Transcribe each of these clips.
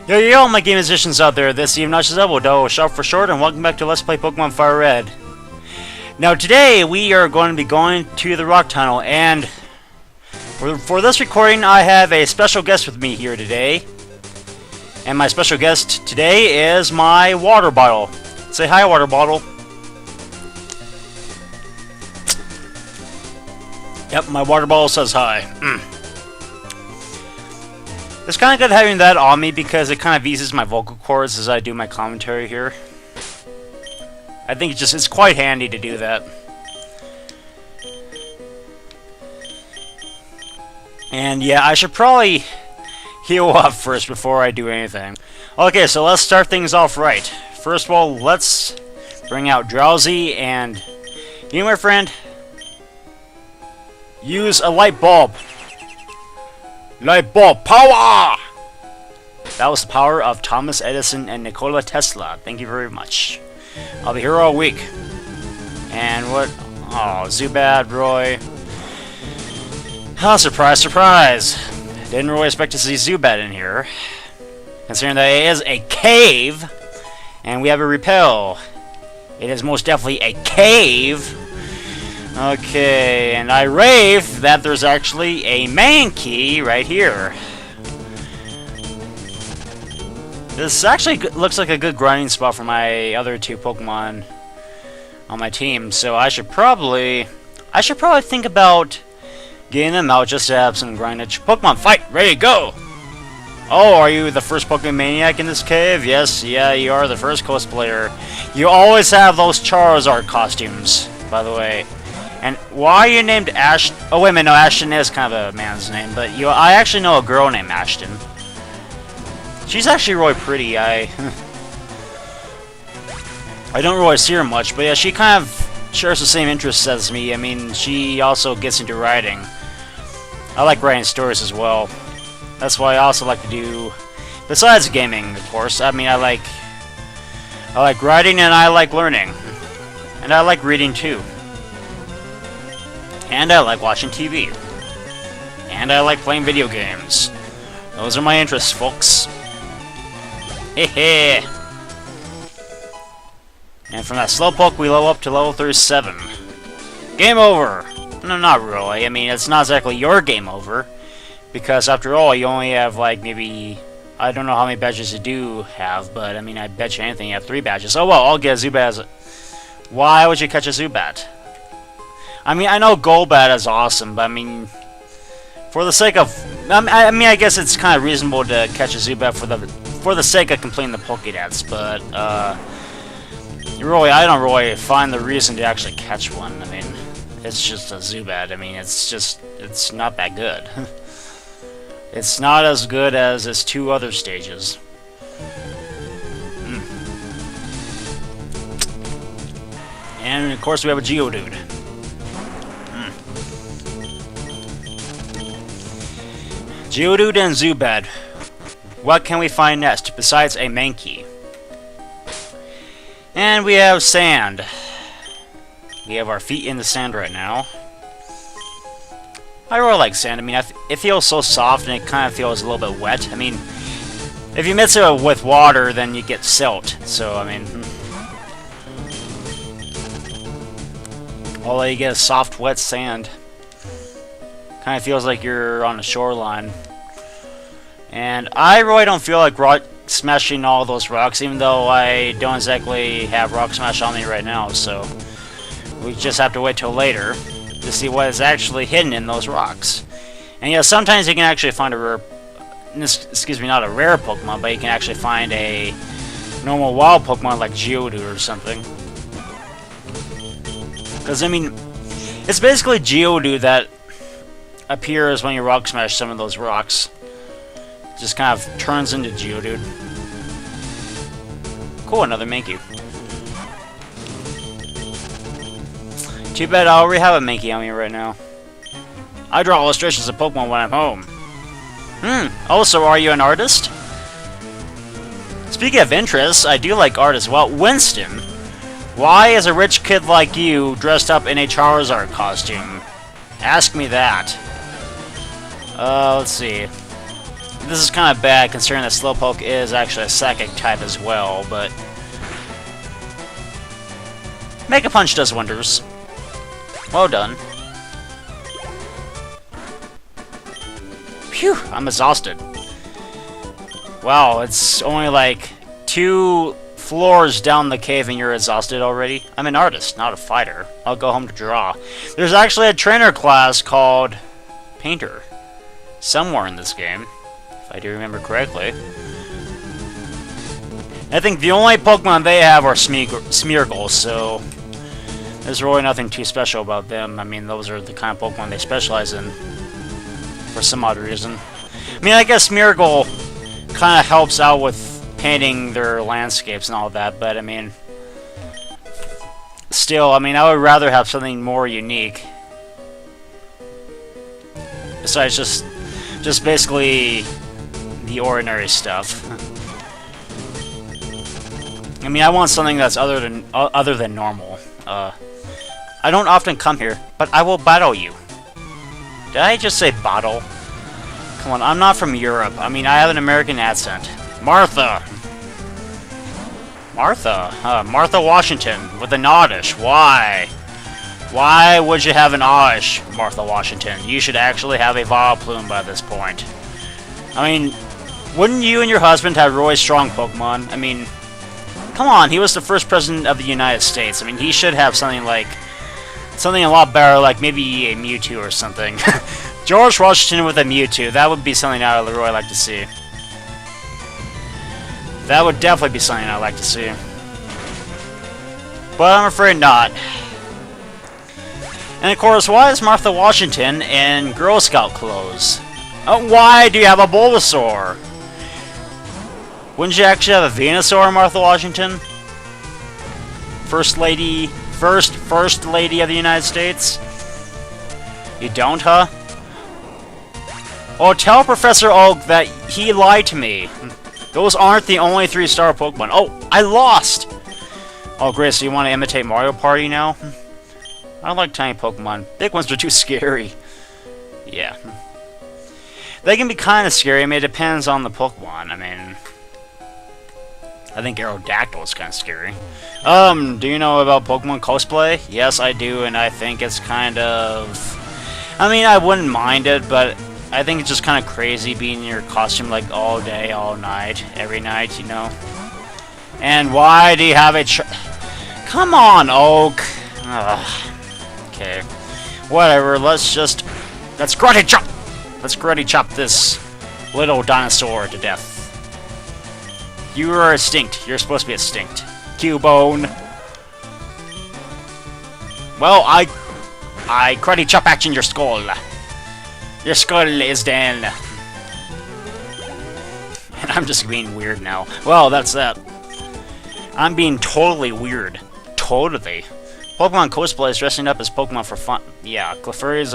Yo, yo, yo, my game musicians out there, this is obnoxiousoboe, sharp for short, and welcome back to Let's Play Pokemon Fire Red. Now today, we are going to be going to the Rock Tunnel, and for this recording, I have a special guest with me here today. And my special guest today is my water bottle. Say hi, water bottle. Yep, my water bottle says hi. It's kind of good having that on me because it kind of eases my vocal cords as I do my commentary here. I think it's quite handy to do that. And yeah, I should probably heal up first before I do anything. Okay, so let's start things off right. First of all, let's bring out Drowsy and you, my friend, use a light bulb. Light bulb power! That was the power of Thomas Edison and Nikola Tesla. Thank you very much. I'll be here all week. And what? Oh, Zubat, Roy. Oh, surprise, surprise. Didn't really expect to see Zubat in here. Considering that it is a cave, and we have a repel. It is most definitely a cave. Okay, and I rave that there's actually a main key right here. This actually looks like a good grinding spot for my other two Pokemon on my team, so I should probably think about getting them out just to have some grindage. Pokemon fight, ready, go! Oh, are you the first Pokemon Maniac in this cave? Yes, yeah, you are the first cosplayer. You always have those Charizard costumes, by the way. And why are you named Ash? Oh wait a minute, no, Ashton is kind of a man's name, but I actually know a girl named Ashton. She's actually really pretty. I don't really see her much, but yeah, she kind of shares the same interests as me. I mean, she also gets into writing. I like writing stories as well. That's why I also like to do, besides gaming, of course. I mean, I like writing and I like learning, and I like reading too. And I like watching TV. And I like playing video games. Those are my interests, folks. Hehe. And from that Slowpoke, we level up to level 37. Game over! No, not really. I mean, it's not exactly your game over. Because after all, you only have, like, maybe... I don't know how many badges you do have, but, I mean, I bet you anything you have 3 badges. Oh, well, I'll get a Zubat. Why would you catch a Zubat? I mean, I know Golbat is awesome, but I mean, for the sake of, I mean, I guess it's kind of reasonable to catch a Zubat for the sake of completing the Pokédex, but I don't really find the reason to actually catch one. I mean, it's just a Zubat. I mean, it's not that good. It's not as good as its 2 other stages. And of course, we have a Geodude. Geodude and Zubat. What can we find next besides a Mankey? And we have sand. We have our feet in the sand right now. I really like sand. I mean, it feels so soft and it kind of feels a little bit wet. I mean, if you mix it with water, then you get silt. So, I mean, although you get a soft, wet sand. Kind of feels like you're on the shoreline. And I really don't feel like rock smashing all those rocks, even though I don't exactly have rock smash on me right now, so we just have to wait till later to see what is actually hidden in those rocks. And yeah, sometimes you can actually find a rare, excuse me, not a rare Pokemon, but you can actually find a normal wild Pokemon like Geodude or something. Because, I mean, it's basically Geodude that appears when you rock smash some of those rocks. Just kind of turns into Geodude. Cool, another Mankey. Too bad I already have a Mankey on me right now. I draw illustrations of Pokemon when I'm home. Also, are you an artist? Speaking of interests, I do like art as well. Winston, why is a rich kid like you dressed up in a Charizard costume? Ask me that. Let's see. This is kind of bad considering that Slowpoke is actually a psychic type as well, but Mega Punch does wonders. Well done. Phew, I'm exhausted. Wow, it's only like 2 floors down the cave and you're exhausted already? I'm an artist, not a fighter. I'll go home to draw. There's actually a trainer class called Painter somewhere in this game, if I do remember correctly. I think the only Pokemon they have are Smeargles, so there's really nothing too special about them. I mean, those are the kind of Pokemon they specialize in for some odd reason. I mean, I guess Smeargle kind of helps out with painting their landscapes and all that, but I mean, still, I mean, I would rather have something more unique. Besides just basically the ordinary stuff. I mean, I want something that's other than normal. I don't often come here, but I will battle you. Did I just say bottle? Come on, I'm not from Europe. I mean, I have an American accent. Martha! Martha Washington with an oddish. Why? Why would you have an oddish, Martha Washington? You should actually have a Vileplume by this point. I mean, wouldn't you and your husband have really strong Pokemon? I mean, come on, he was the first president of the United States. I mean, he should have something a lot better, like maybe a Mewtwo or something. George Washington with a Mewtwo, that would be something I would really like to see. That would definitely be something I'd like to see. But I'm afraid not. And of course, why is Martha Washington in Girl Scout clothes? Why do you have a Bulbasaur? Wouldn't you actually have a Venusaur, Martha Washington? First Lady of the United States? You don't, huh? Oh, tell Professor Oak that he lied to me. Those aren't the only 3-star Pokemon. Oh, I lost! Oh, great, so you want to imitate Mario Party now? I don't like tiny Pokemon. Big ones are too scary. Yeah. They can be kind of scary. I mean, it depends on the Pokemon. I mean, I think Aerodactyl is kind of scary. Do you know about Pokemon cosplay? Yes, I do, and I think it's kind of... I mean, I wouldn't mind it, but I think it's just kind of crazy being in your costume like all day, all night, every night, you know? And why do you have a Come on, Oak! Ugh. Okay. Whatever, let's karate chop! Let's karate chop this little dinosaur to death. You are extinct. You're supposed to be extinct. Cubone. Well, I karate chop action your skull. Your skull is down. And I'm just being weird now. Well, that's that. I'm being totally weird. Totally. Pokemon cosplay is dressing up as Pokemon for fun. Yeah, Clefairy is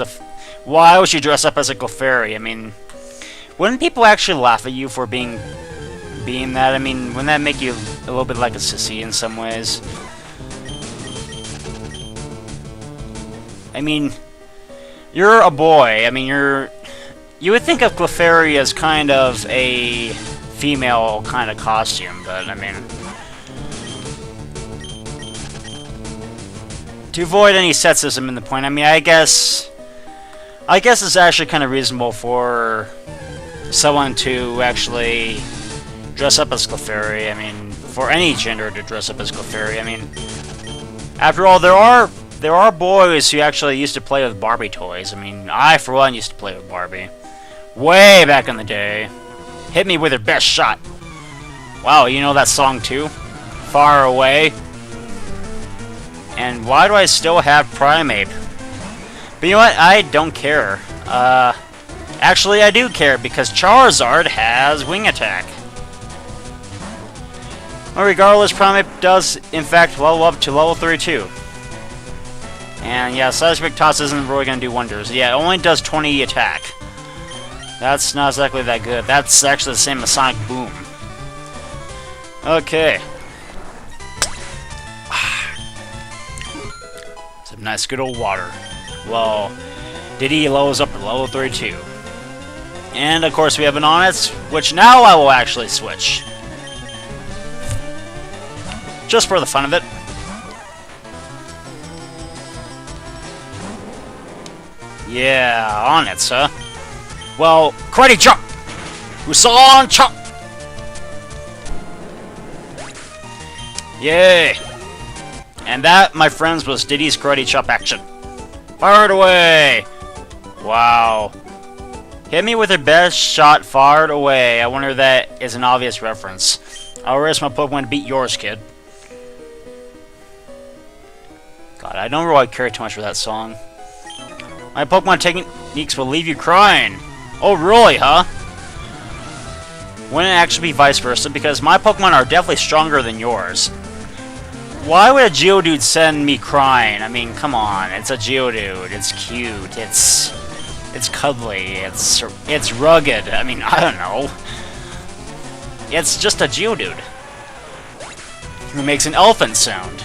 Why would you dress up as a Clefairy? I mean, wouldn't people actually laugh at you for being that? I mean, wouldn't that make you a little bit like a sissy in some ways? I mean, you're a boy. I mean, you would think of Clefairy as kind of a female kind of costume, but I mean, to avoid any sexism in the point, I mean, I guess it's actually kind of reasonable for someone to actually dress up as Clefairy. I mean, for any gender to dress up as Clefairy. I mean, after all, there are boys who actually used to play with Barbie toys. I mean, I, for one, used to play with Barbie. Way back in the day. Hit me with your best shot. Wow, you know that song too? Far Away. And why do I still have Primeape? But you know what? I don't care. Actually, I do care, because Charizard has Wing Attack. Well, regardless, Primeape does, in fact, level up to level 32. And yeah, Seismic Toss isn't really going to do wonders. Yeah, it only does 20 attack. That's not exactly that good. That's actually the same as Sonic Boom. Okay. Some nice good old water. Well, Diddy levels up to level 32. And of course we have an Onix, which now I will actually switch. Just for the fun of it. Yeah, Onix, huh? Well, karate chop! Husan chop! Yay! And that, my friends, was Diddy's karate chop action. Fire it away! Wow. Hit me with your best shot, fired away. I wonder if that is an obvious reference. I'll risk my Pokemon to beat yours, kid. God, I don't really care too much for that song. My Pokemon techniques will leave you crying. Oh, really, huh? Wouldn't it actually be vice versa? Because my Pokemon are definitely stronger than yours. Why would a Geodude send me crying? I mean, come on. It's a Geodude. It's cute. It's cuddly. It's rugged. I mean, I don't know. It's just a Geodude who makes an elephant sound.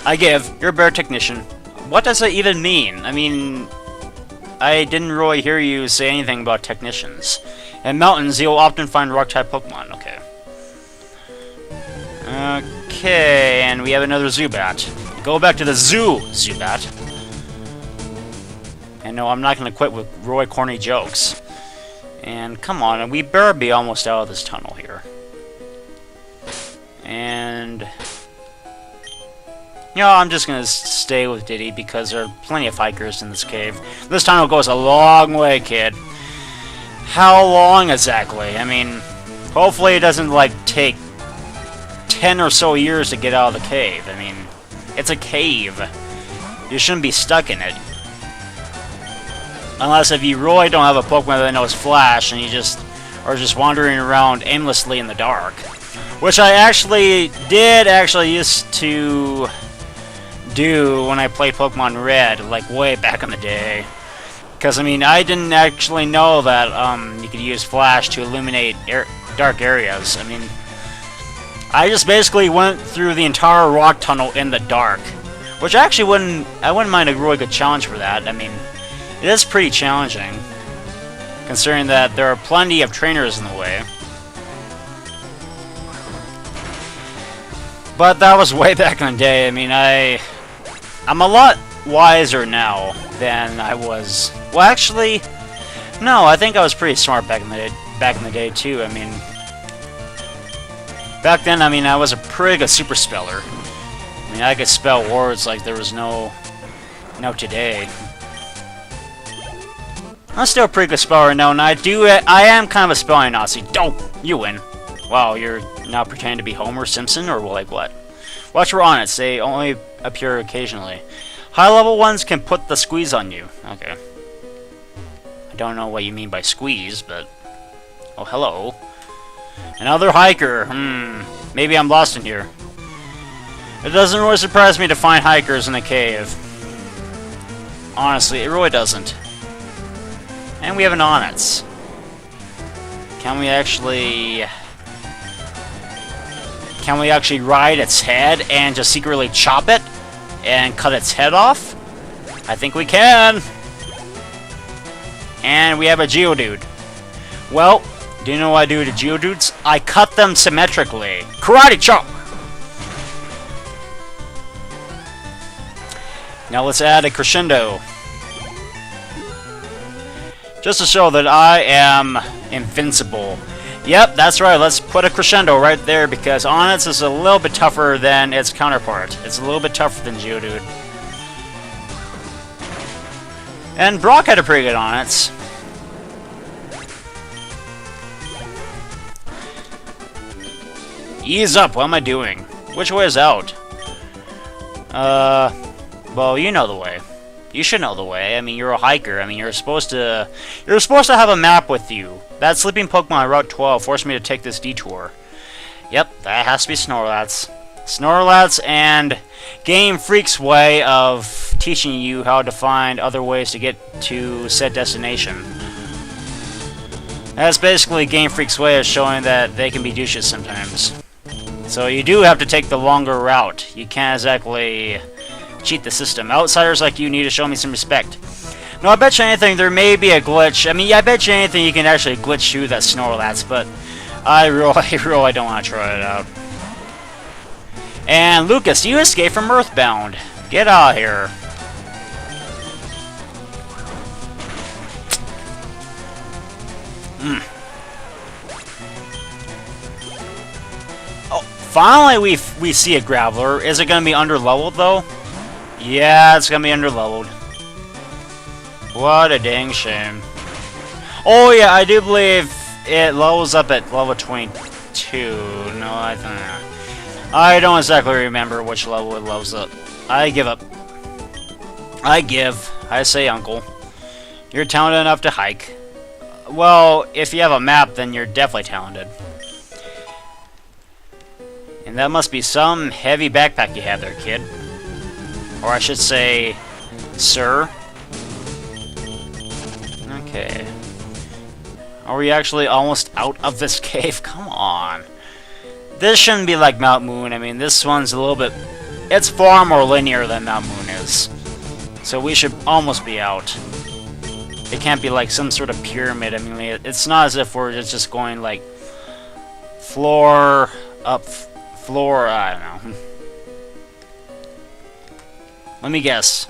I give. You're a better technician. What does that even mean? I mean, I didn't really hear you say anything about technicians. In mountains, you'll often find rock-type Pokemon. Okay. Okay, and we have another Zubat. Go back to the zoo, Zubat. And no, I'm not going to quit with Roy corny jokes. And come on, we better be almost out of this tunnel here. And you know, I'm just going to stay with Diddy because there are plenty of hikers in this cave. This tunnel goes a long way, kid. How long exactly? I mean, hopefully it doesn't, like, take 10 or so years to get out of the cave. I mean, it's a cave. You shouldn't be stuck in it. Unless if you really don't have a Pokemon that knows Flash and you just are just wandering around aimlessly in the dark. Which I actually did used to do when I played Pokemon Red, like way back in the day. Because, I mean, I didn't actually know that you could use Flash to illuminate dark areas. I mean, I just basically went through the entire rock tunnel in the dark. Which I wouldn't mind a really good challenge for that. I mean, it is pretty challenging, considering that there are plenty of trainers in the way. But that was way back in the day. I mean, I'm a lot wiser now than I was. Well, actually, no. I think I was pretty smart back in the day too. I mean, back then, I mean, I was a pretty good super speller. I mean, I could spell words like there was no today. I'm still a pretty good speller now, and I am kind of a spelling Nazi. Don't you win? Wow, you're now pretending to be Homer Simpson, or like what? Watch for on it. They only appear occasionally. High-level ones can put the squeeze on you. Okay. I don't know what you mean by squeeze, but... Oh, hello. Another hiker. Maybe I'm lost in here. It doesn't really surprise me to find hikers in a cave. Honestly, it really doesn't. And we have an Onix. Can we actually ride its head and just secretly chop it and cut its head off? I think we can. And we have a Geodude. Well, do you know what I do to Geodudes? I cut them symmetrically. Karate chop! Now let's add a crescendo. Just to show that I am invincible. Yep, that's right. Let's put a crescendo right there because Onix is a little bit tougher than its counterpart. It's a little bit tougher than Geodude. And Brock had a pretty good Onix. Ease up. What am I doing? Which way is out? Well, you know the way. You should know the way. I mean, you're a hiker. I mean, you're supposed to have a map with you. That sleeping Pokemon on Route 12 forced me to take this detour. Yep, that has to be Snorlax. Snorlax and Game Freak's way of teaching you how to find other ways to get to said destination. That's basically Game Freak's way of showing that they can be douches sometimes. So you do have to take the longer route. You can't exactly cheat the system. Outsiders like you need to show me some respect. No, I bet you anything there may be a glitch. I mean, I bet you anything you can actually glitch through that Snorlax, but I really don't want to try it out. And Lucas, you escaped from Earthbound. Get out of here. Oh, finally we see a Graveler. Is it going to be underleveled though? Yeah, it's going to be underleveled. What a dang shame. Oh yeah, I do believe it levels up at level 22. No, I don't exactly remember which level it levels up. I give up. I say uncle. You're talented enough to hike. Well, if you have a map, then you're definitely talented. And that must be some heavy backpack you have there, kid. Or I should say, sir. Okay. Are we actually almost out of this cave? Come on. This shouldn't be like Mount Moon. I mean, this one's a little bit... It's far more linear than Mount Moon is. So we should almost be out. It can't be like some sort of pyramid. I mean, it's not as if we're just going like... Floor... Up... Floor... I don't know. Let me guess.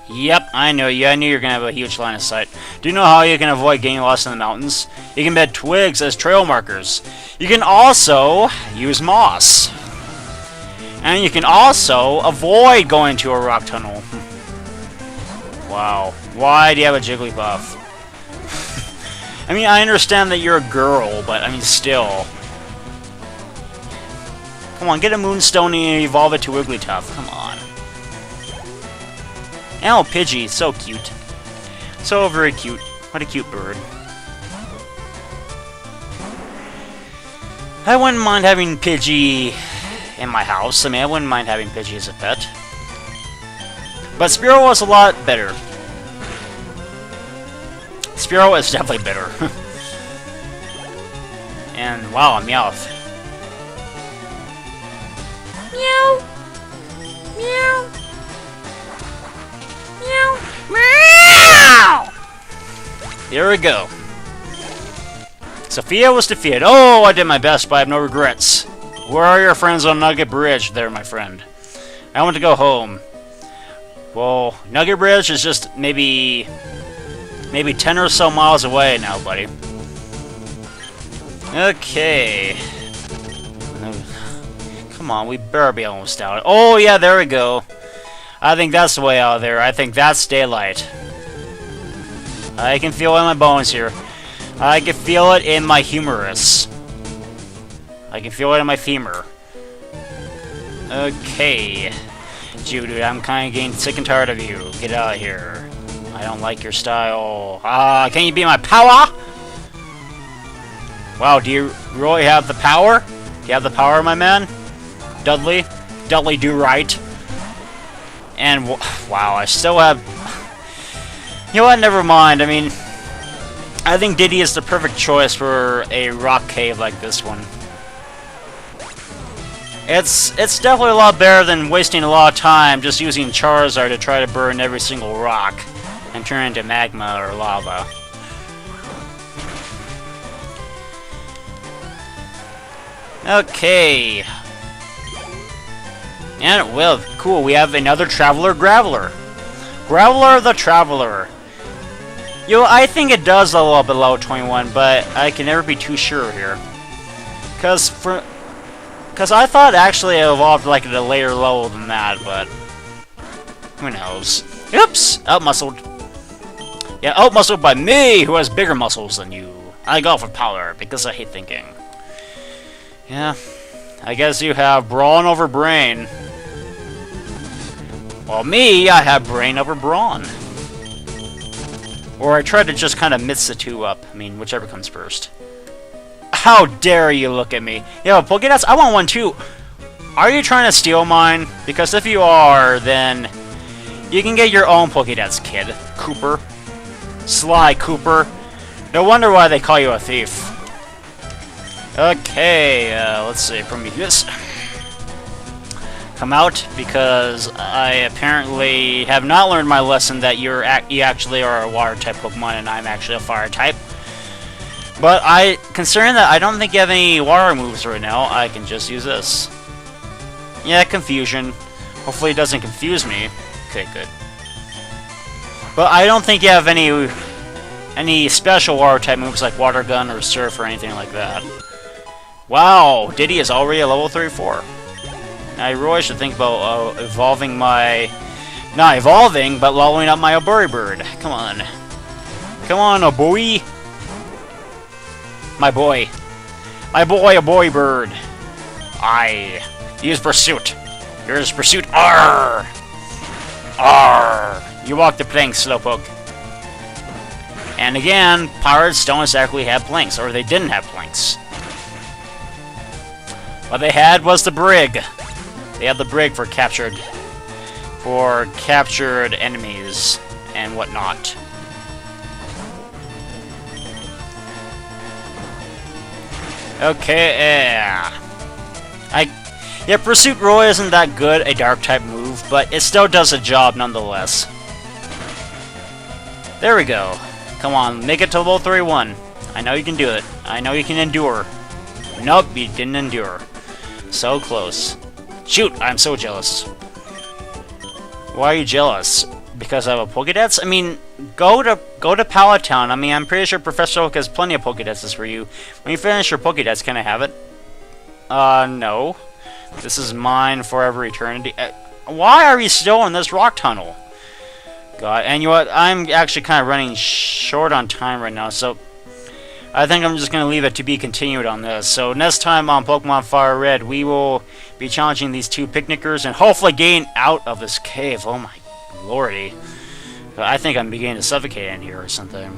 Yep, I know you. I knew you were going to have a huge line of sight. Do you know how you can avoid getting lost in the mountains? You can embed twigs as trail markers. You can also use moss. And you can also avoid going to a rock tunnel. Wow. Why do you have a Jigglypuff? I mean, I understand that you're a girl, but I mean, still. Come on, get a Moonstone and evolve it to Wigglytuff. Come on. Oh, Pidgey, so cute. So very cute. What a cute bird. I wouldn't mind having Pidgey in my house. I mean, I wouldn't mind having Pidgey as a pet. But Spearow was a lot better. Spearow is definitely better. And, wow, a Meowth. Meow! Meow! Meow! Meow! There we go. Sophia was defeated. Oh, I did my best, but I have no regrets. Where are your friends on Nugget Bridge there, my friend? I want to go home. Well, Nugget Bridge is just maybe 10 or so miles away now, buddy. Okay. Come on, we better be almost out. Oh, yeah, there we go. I think that's the way out of there. I think that's daylight. I can feel it in my bones here. I can feel it in my humerus. I can feel it in my femur. Okay. Dude, I'm kind of getting sick and tired of you. Get out of here. I don't like your style. Can you be my power? Wow, do you really have the power? Do you have the power, my man? Dudley? Dudley do right. And, wow, I still have... You know what, never mind. I mean, I think Diddy is the perfect choice for a rock cave like this one. It's definitely a lot better than wasting a lot of time just using Charizard to try to burn every single rock and turn into magma or lava. Okay. And, well, cool, we have another Traveler Graveler. Graveler the Traveler. Yo, I think it does level up below 21, but I can never be too sure here. Because I thought actually it evolved like at a later level than that, but who knows? Oops! Outmuscled. Yeah, outmuscled by me, who has bigger muscles than you. I go for power, because I hate thinking. Yeah, I guess you have brawn over brain. Well, me, I have brain over brawn. Or I try to just kind of mix the two up. I mean, whichever comes first. How dare you look at me? Yo, Pokédex, I want one too. Are you trying to steal mine? Because if you are, then you can get your own Pokédex, kid. Cooper. Sly Cooper. No wonder why they call you a thief. Okay, let's see, Prometheus. come out, because I apparently have not learned my lesson that you actually are a water type Pokemon and I'm actually a fire type. But considering that I don't think you have any water moves right now, I can just use this. Yeah, confusion. Hopefully it doesn't confuse me. Okay, good. But I don't think you have any special water type moves like Water Gun or Surf or anything like that. Wow, Diddy is already a level 34. I really should think about evolving my... Not evolving, but leveling up my Obori Bird. Come on. Come on, Oboi. My boy. My boy, Obori Bird. Use Pursuit. Here's Pursuit. Arr! Arr! You walk the plank, Slowpoke. And again, pirates don't exactly have planks, or they didn't have planks. What they had was the brig. They had the brig for captured enemies and whatnot. Okay, yeah, Pursuit Roy isn't that good a dark type move, but it still does a job nonetheless. There we go. Come on, make it to level 31. I know you can do it. I know you can endure. Nope, you didn't endure. So close. Shoot, I'm so jealous. Why are you jealous? Because I have a Pokédex? I mean, go to Pallet Town. I mean, I'm pretty sure Professor Oak has plenty of Pokédexes for you. When you finish your Pokédex, can I have it? No. This is mine forever eternity. Why are we still in this rock tunnel? God, and you know what? I'm actually kind of running short on time right now, so I think I'm just going to leave it to be continued on this. So next time on Pokemon Fire Red, we will be challenging these two picnickers and hopefully getting out of this cave. Oh my lordy. I think I'm beginning to suffocate in here or something.